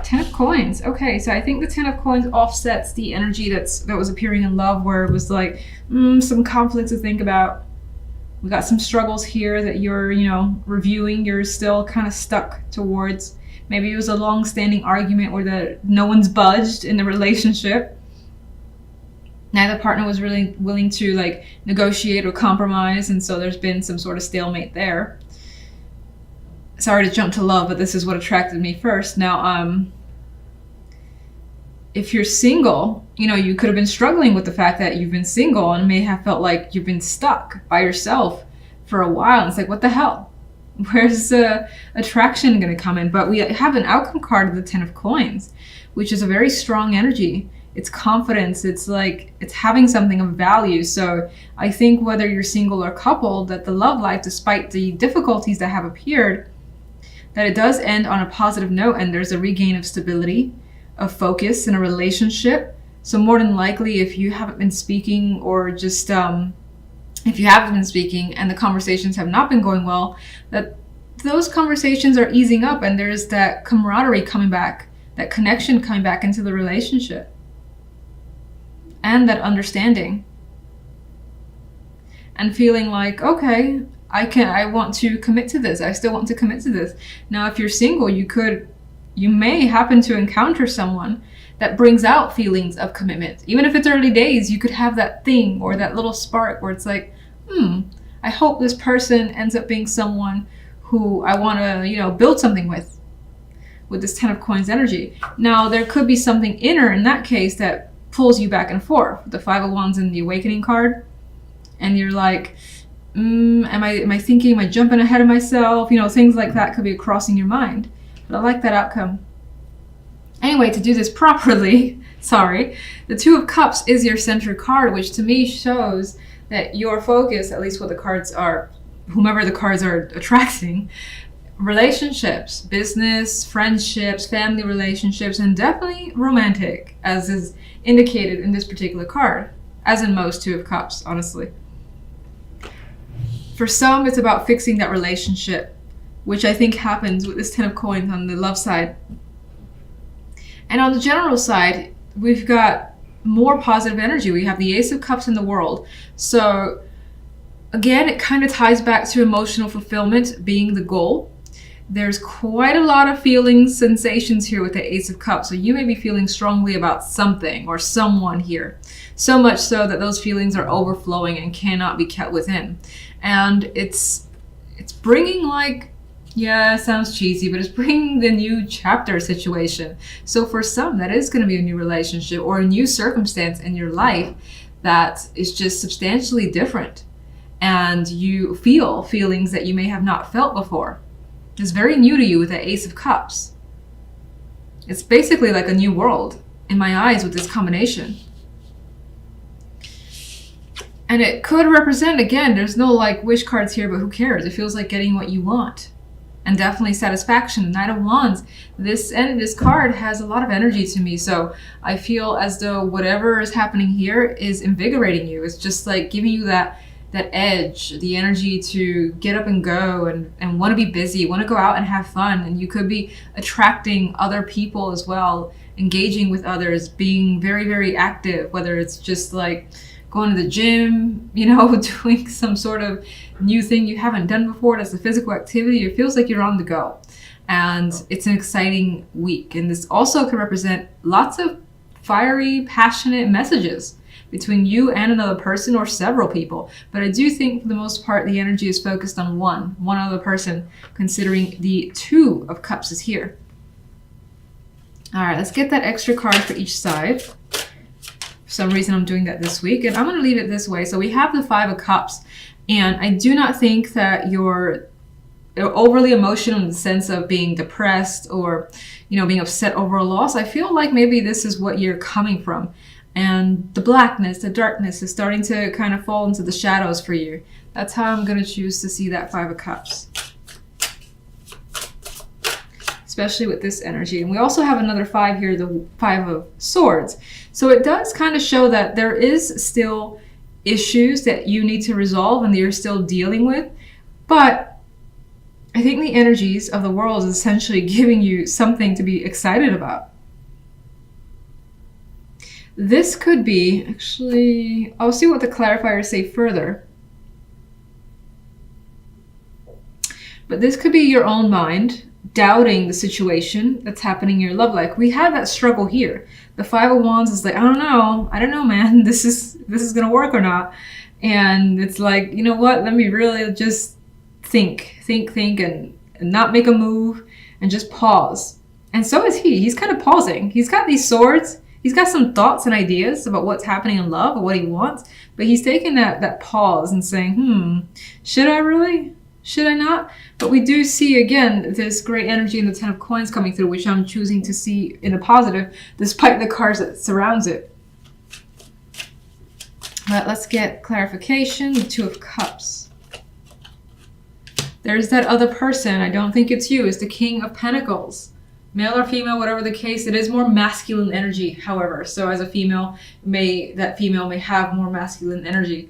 Ten of Coins. Okay, so I think the Ten of Coins offsets the energy that was appearing in love, where it was like some conflicts to think about. We got some struggles here that you're, reviewing. You're still kind of stuck towards. Maybe it was a long-standing argument where no one's budged in the relationship. Neither partner was really willing to like negotiate or compromise, and so there's been some sort of stalemate there. Sorry to jump to love, but this is what attracted me first. Now, if you're single, you could have been struggling with the fact that you've been single and may have felt like you've been stuck by yourself for a while. And it's like, what the hell? Where's the attraction going to come in? But we have an outcome card of the Ten of Coins, which is a very strong energy. It's confidence. It's like, it's having something of value. So I think whether you're single or coupled, that the love life, despite the difficulties that have appeared, that it does end on a positive note, and there's a regain of stability, of focus in a relationship. So more than likely, if you haven't been speaking, or just if you have been speaking and the conversations have not been going well, that those conversations are easing up, and there's that camaraderie coming back, that connection coming back into the relationship, and that understanding, and feeling like, okay, I want to commit to this. I still want to commit to this. Now, if you're single, you may happen to encounter someone that brings out feelings of commitment. Even if it's early days, you could have that thing or that little spark where it's like, I hope this person ends up being someone who I want to, build something with this Ten of Coins energy. Now, there could be something inner in that case that pulls you back and forth. The Five of Wands in the Awakening card. And you're like, am I thinking, am I jumping ahead of myself? Things like that could be crossing your mind. But I like that outcome. Anyway, to do this properly, the Two of Cups is your center card, which to me shows that your focus, at least what the cards are, whomever the cards are attracting, relationships, business, friendships, family relationships, and definitely romantic, as is indicated in this particular card, as in most Two of Cups, honestly. For some, it's about fixing that relationship, which I think happens with this Ten of Coins on the love side. And on the general side, we've got more positive energy. We have the Ace of Cups in the World. So again, it kind of ties back to emotional fulfillment being the goal. There's quite a lot of feelings, sensations here with the Ace of Cups. So you may be feeling strongly about something or someone here. So much so that those feelings are overflowing and cannot be kept within. And it's bringing, like, yeah, it sounds cheesy, but it's bringing the new chapter situation. So for some, that is going to be a new relationship or a new circumstance in your life that is just substantially different. And you feel feelings that you may have not felt before. It's very new to you with the Ace of Cups. It's basically like a new world in my eyes with this combination. And it could represent, again, there's no like wish cards here, but who cares? It feels like getting what you want. And definitely satisfaction. Knight of Wands. This card has a lot of energy to me. So I feel as though whatever is happening here is invigorating you. It's just like giving you that edge, the energy to get up and go and want to be busy, want to go out and have fun. And you could be attracting other people as well, engaging with others, being very, very active, whether it's just like going to the gym, doing some sort of new thing you haven't done before. That's a physical activity. It feels like you're on the go. And it's an exciting week. And this also could represent lots of fiery, passionate messages between you and another person or several people. But I do think for the most part, the energy is focused on one other person, considering the Two of Cups is here. All right, let's get that extra card for each side. For some reason, I'm doing that this week, and I'm going to leave it this way. So we have the Five of Cups, and I do not think that you're overly emotional in the sense of being depressed or, being upset over a loss. I feel like maybe this is what you're coming from. And the blackness, the darkness is starting to kind of fall into the shadows for you. That's how I'm going to choose to see that Five of Cups. Especially with this energy. And we also have another five here, the Five of Swords. So it does kind of show that there is still issues that you need to resolve and that you're still dealing with. But I think the energies of the world is essentially giving you something to be excited about. This could be, actually, I'll see what the clarifiers say further. But this could be your own mind doubting the situation that's happening in your love life. We have that struggle here. The Five of Wands is like, I don't know, man, this is gonna work or not. And it's like, you know what? Let me really just think, and not make a move and just pause. And so is he. He's kind of pausing. He's got these swords. He's got some thoughts and ideas about what's happening in love or what he wants, but he's taking that pause and saying, should I really? Should I not? But we do see, again, this great energy in the Ten of Coins coming through, which I'm choosing to see in a positive, despite the cards that surrounds it. But let's get clarification. The Two of Cups. There's that other person. I don't think it's you. It's the King of Pentacles. Male or female, whatever the case, it is more masculine energy, however. So as a female, that female may have more masculine energy.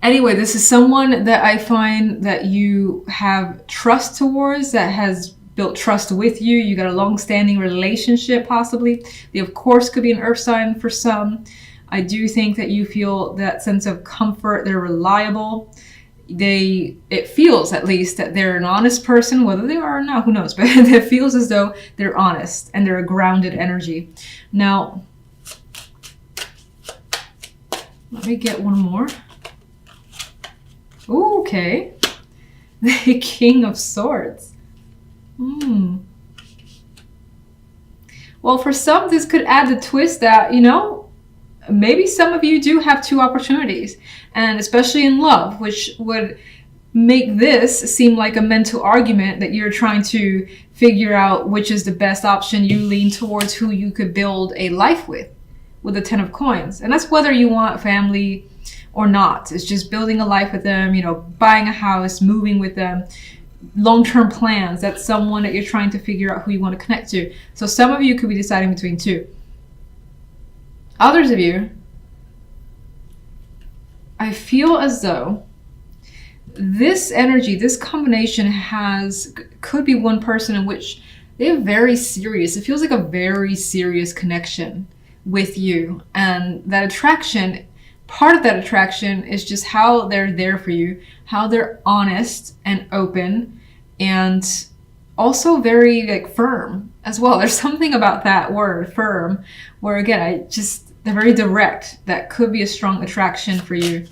Anyway, this is someone that I find that you have trust towards, that has built trust with you. You got a long-standing relationship, possibly. They, of course, could be an earth sign for some. I do think that you feel that sense of comfort. They're reliable. It feels, at least, that they're an honest person. Whether they are or not, who knows? But it feels as though they're honest and they're a grounded energy. Now, let me get one more. Ooh, okay. The King of Swords. Well, for some, this could add the twist that, maybe some of you do have two opportunities, and especially in love, which would make this seem like a mental argument that you're trying to figure out which is the best option. You lean towards who you could build a life with the Ten of Coins. And that's whether you want family or not. It's just building a life with them, buying a house, moving with them, long-term plans. That's someone that you're trying to figure out who you want to connect to. So some of you could be deciding between two. Others of you, I feel as though this energy, this combination could be one person in which they're very serious. It feels like a very serious connection with you. And that attraction, part of that attraction is just how they're there for you, how they're honest and open, and also very firm as well. There's something about that word, firm, where again, they're very direct. That could be a strong attraction for you.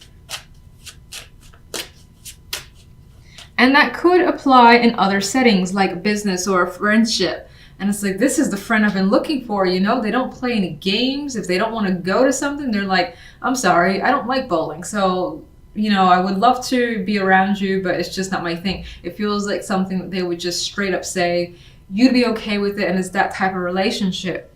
And that could apply in other settings like business or friendship. And it's like, this is the friend I've been looking for, They don't play any games. If they don't want to go to something, they're like, I'm sorry, I don't like bowling. So, I would love to be around you, but it's just not my thing. It feels like something that they would just straight up say, you'd be okay with it, and it's that type of relationship.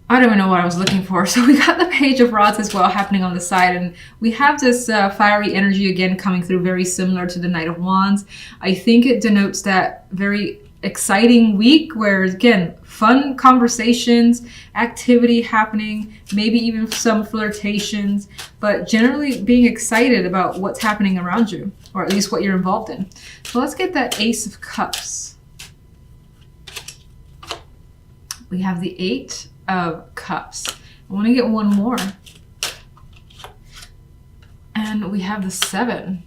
I don't even know what I was looking for. So we got the Page of Rods as well happening on the side, and we have this fiery energy again coming through, very similar to the Knight of Wands. I think it denotes that very exciting week where, again, fun conversations, activity happening, maybe even some flirtations, but generally being excited about what's happening around you, or at least what you're involved in. So let's get that Ace of Cups. We have the Eight of Cups. I want to get one more. And we have the Seven.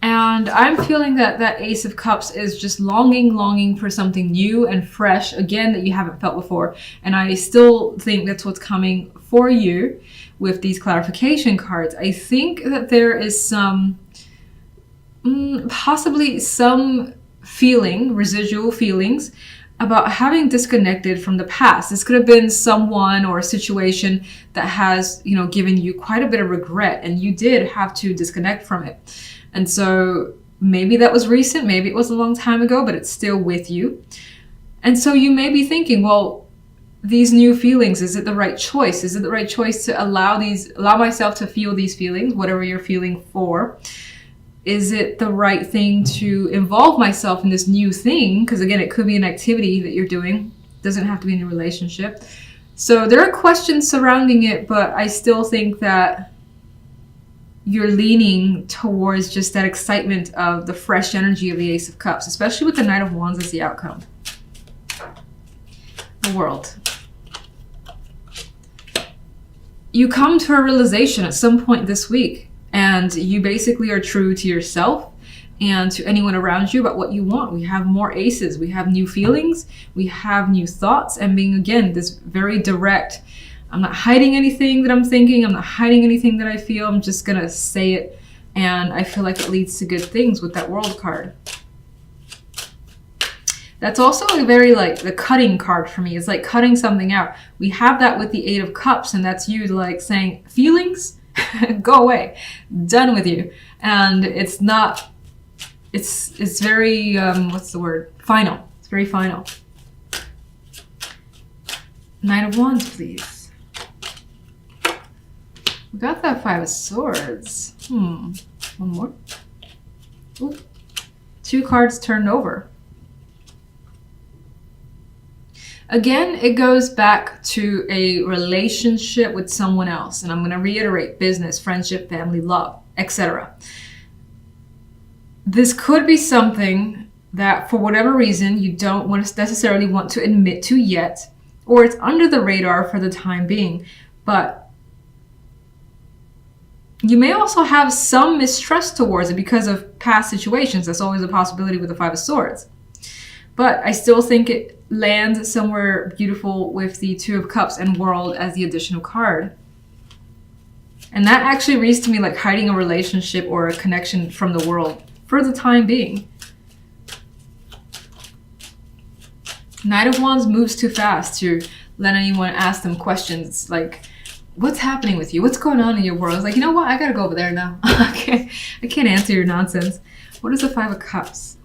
And I'm feeling that Ace of Cups is just longing for something new and fresh, again, that you haven't felt before. And I still think that's what's coming for you with these clarification cards. I think that there is possibly some residual feelings about having disconnected from the past. This could have been someone or a situation that has, given you quite a bit of regret, and you did have to disconnect from it. And so maybe that was recent, maybe it was a long time ago, but it's still with you. And so you may be thinking, well, these new feelings, is it the right choice? Is it the right choice to allow myself to feel these feelings, whatever you're feeling for? Is it the right thing to involve myself in this new thing? Because again, it could be an activity that you're doing. It doesn't have to be in a relationship. So there are questions surrounding it, but I still think that you're leaning towards just that excitement of the fresh energy of the Ace of Cups, especially with the Knight of Wands as the outcome. The World. You come to a realization at some point this week, and you basically are true to yourself and to anyone around you about what you want. We have more aces, we have new feelings, we have new thoughts, and being, again, this very direct. I'm not hiding anything that I'm thinking, I'm not hiding anything that I feel, I'm just gonna say it, and I feel like it leads to good things with that World card. That's also a very, like, the cutting card for me. It's like cutting something out. We have that with the Eight of Cups, and that's you, like, saying, feelings, go away, done with you. And it's not, it's very, what's the word? Final. It's very final. Knight of Wands, please. We got that Five of Swords. One more. Ooh. 2 cards turned over. Again, it goes back to a relationship with someone else. And I'm going to reiterate: business, friendship, family, love, etc. This could be something that, for whatever reason, you don't necessarily want to admit to yet, or it's under the radar for the time being. But you may also have some mistrust towards it because of past situations. That's always a possibility with the Five of Swords. But I still think it lands somewhere beautiful with the Two of Cups and World as the additional card. And that actually reads to me like hiding a relationship or a connection from the world for the time being. Knight of Wands moves too fast to let anyone ask them questions like, what's happening with you? What's going on in your world? It's like, you know what? I gotta go over there now. I can't answer your nonsense. What is the Five of Cups?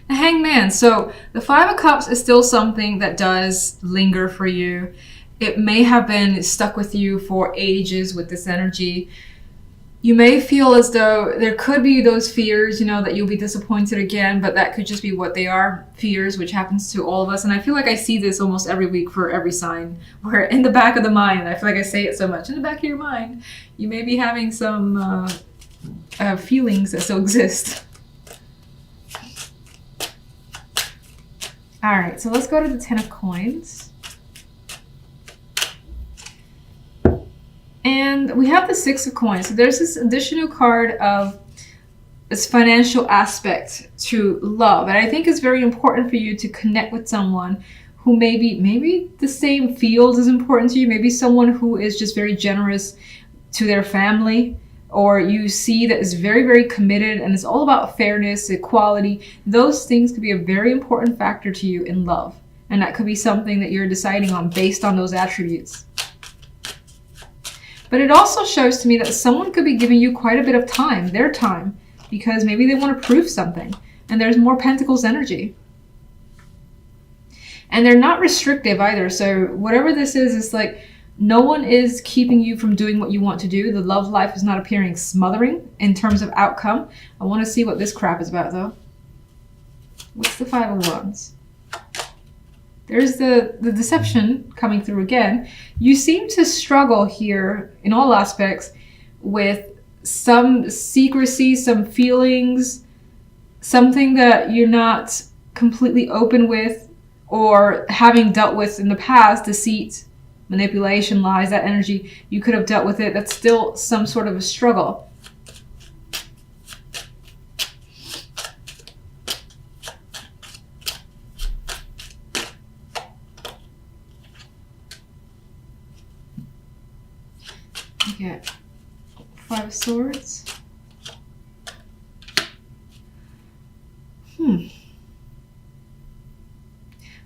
The Hangman. So the Five of Cups is still something that does linger for you. It may have been stuck with you for ages with this energy. You may feel as though there could be those fears, you know, that you'll be disappointed again, but that could just be what they are, fears, which happens to all of us. And I feel like I see this almost every week for every sign, where in the back of the mind, I feel like I say it so much, in the back of your mind, you may be having some feelings that still exist. All right, so let's go to the Ten of Coins. And we have the Six of Coins. So there's this additional card of this financial aspect to love. And I think it's very important for you to connect with someone who maybe the same field is important to you. Maybe someone who is just very generous to their family, or you see that is very, very committed and it's all about fairness, equality. Those things could be a very important factor to you in love. And that could be something that you're deciding on based on those attributes. But it also shows to me that someone could be giving you quite a bit of time, their time, because maybe they want to prove something. And there's more Pentacles energy. And they're not restrictive either. So whatever this is, it's like no one is keeping you from doing what you want to do. The love life is not appearing smothering in terms of outcome. I want to see what this crap is about, though. What's the Five of Wands? There's the deception coming through again. You seem to struggle here in all aspects with some secrecy, some feelings, something that you're not completely open with, or having dealt with in the past, deceit, manipulation, lies, that energy, you could have dealt with it. That's still some sort of a struggle. Get Five of Swords.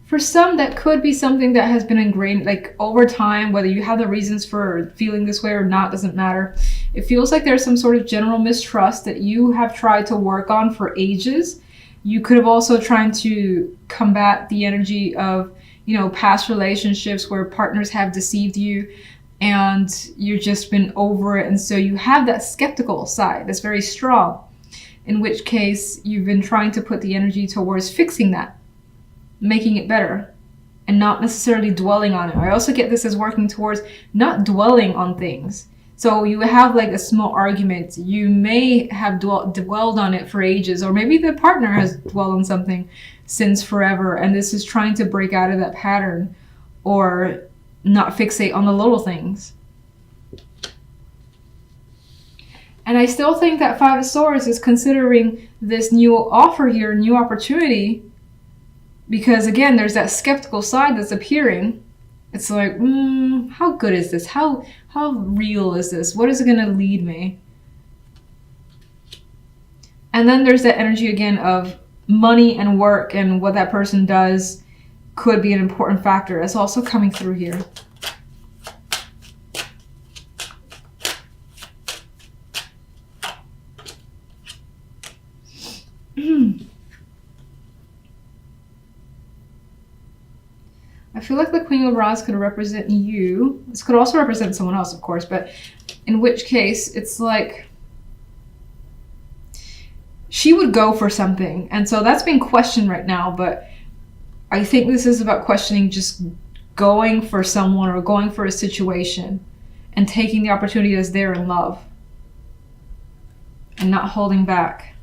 For some, that could be something that has been ingrained, like over time, whether you have the reasons for feeling this way or not, doesn't matter. It feels like there's some sort of general mistrust that you have tried to work on for ages. You could have also tried to combat the energy of, you know, past relationships where partners have deceived you, and you've just been over it. And so you have that skeptical side that's very strong, in which case you've been trying to put the energy towards fixing that, making it better, and not necessarily dwelling on it. I also get this as working towards not dwelling on things. So you have like a small argument. You may have dwelled on it for ages, or maybe the partner has dwelled on something since forever, and this is trying to break out of that pattern or not fixate on the little things. And I still think that Five of Swords is considering this new offer here, new opportunity, because again, there's that skeptical side that's appearing. It's like, how good is this? How real is this? What is it going to lead me? And then there's that energy again of money and work, and what that person does could be an important factor. That's also coming through here. I feel like the Queen of Rods could represent you. This could also represent someone else, of course, but in which case it's like she would go for something. And so that's being questioned right now, but I think this is about questioning just going for someone or going for a situation and taking the opportunity that's there in love and not holding back.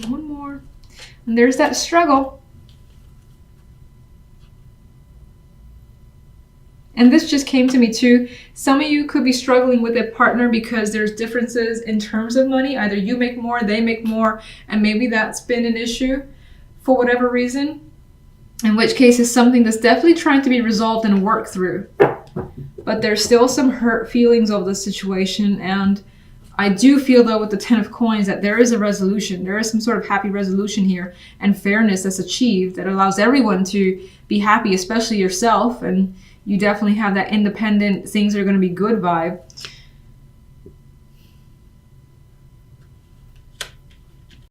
One more. And there's that struggle. And this just came to me too. Some of you could be struggling with a partner because there's differences in terms of money. Either you make more, they make more, and maybe that's been an issue for whatever reason. In which case it's something that's definitely trying to be resolved and worked through. But there's still some hurt feelings over the situation, and I do feel though with the Ten of Coins that there is a resolution. There is some sort of happy resolution here and fairness that's achieved that allows everyone to be happy, especially yourself. And you definitely have that independent, things are going to be good vibe.